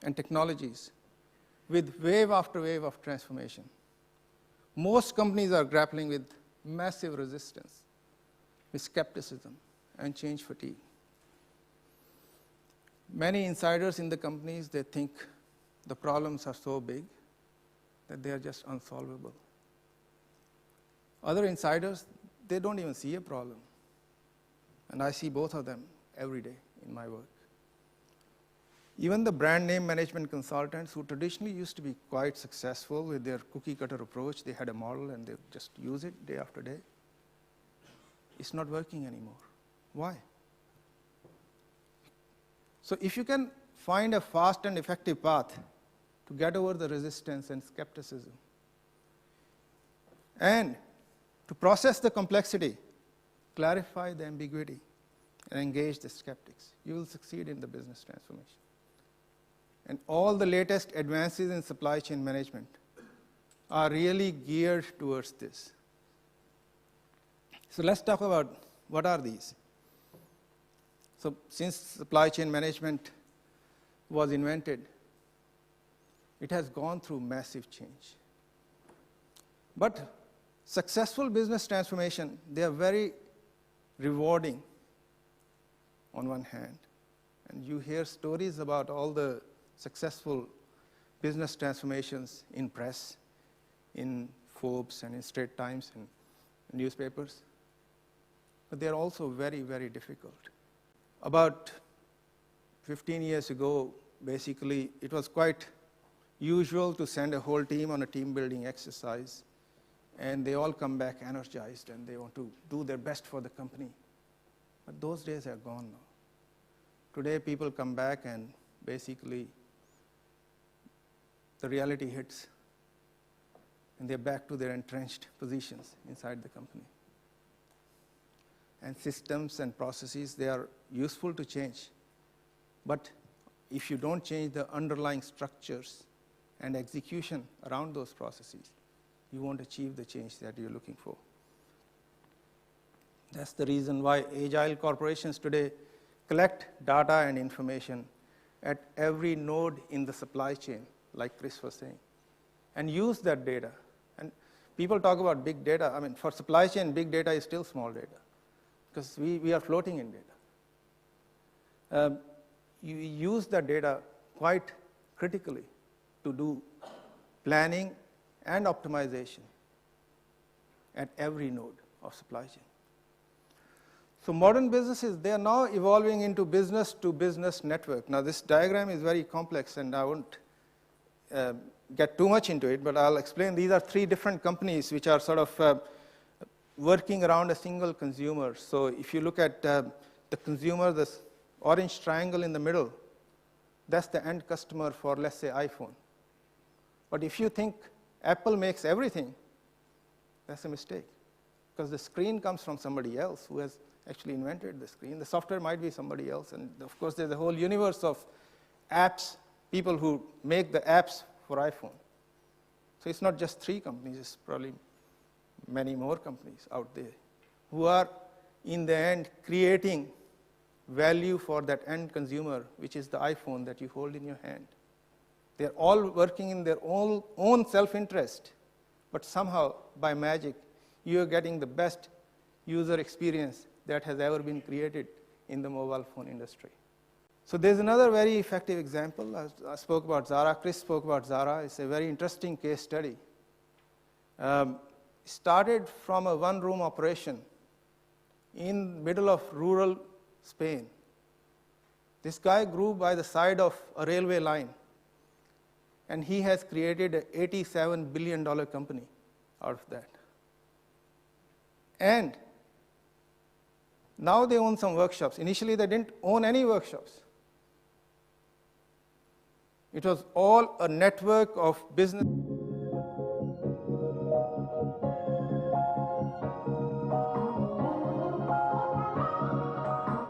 and technologies with wave after wave of transformation. Most companies are grappling with massive resistance, with skepticism and change fatigue. Many insiders in the companies, they think the problems are so big that they are just unsolvable. Other insiders, they don't even see a problem. And I see both of them every day in my work. Even the brand name management consultants who traditionally used to be quite successful with their cookie cutter approach, they had a model and they just use it day after day. It's not working anymore. Why? So if you can find a fast and effective path to get over the resistance and skepticism, and to process the complexity, clarify the ambiguity, and engage the skeptics, you will succeed in the business transformation. And all the latest advances in supply chain management are really geared towards this. So let's talk about what are these. So since supply chain management was invented, it has gone through massive change. But successful business transformation, they are very rewarding on one hand. And you hear stories about all the successful business transformations in press, in Forbes and in Straits Times and newspapers. But they are also very, very difficult. About 15 years ago, basically, it was quite usual to send a whole team on a team building exercise, and they all come back energized and they want to do their best for the company. But those days are gone now. Today, people come back and basically the reality hits, and they're back to their entrenched positions inside the company. And systems and processes, they are useful to change. But if you don't change the underlying structures and execution around those processes, you won't achieve the change that you're looking for. That's the reason why agile corporations today collect data and information at every node in the supply chain, like Chris was saying, and use that data. And people talk about big data. I mean, for supply chain, big data is still small data, because we are floating in data. You use that data quite critically to do planning and optimization at every node of supply chain. So modern businesses, they are now evolving into business-to-business network. Now this diagram is very complex and I won't get too much into it, but I'll explain. These are three different companies which are sort of working around a single consumer. So if you look at the consumer, this orange triangle in the middle, that's the end customer for, let's say, iPhone. But if you think Apple makes everything, that's a mistake, because the screen comes from somebody else who has actually invented the screen. The software might be somebody else, and of course there's a whole universe of apps, people who make the apps for iPhone. So it's not just three companies, it's probably many more companies out there who are, in the end, creating value for that end consumer, which is the iPhone that you hold in your hand. They're all working in their own self-interest, but somehow, by magic, you're getting the best user experience that has ever been created in the mobile phone industry. So there's another very effective example. I spoke about Zara. Chris spoke about Zara. It's a very interesting case study. Started from a one-room operation in middle of rural Spain. This guy grew by the side of a railway line, and he has created an $87 billion company out of that. And now they own some workshops. Initially, they didn't own any workshops. It was all a network of business.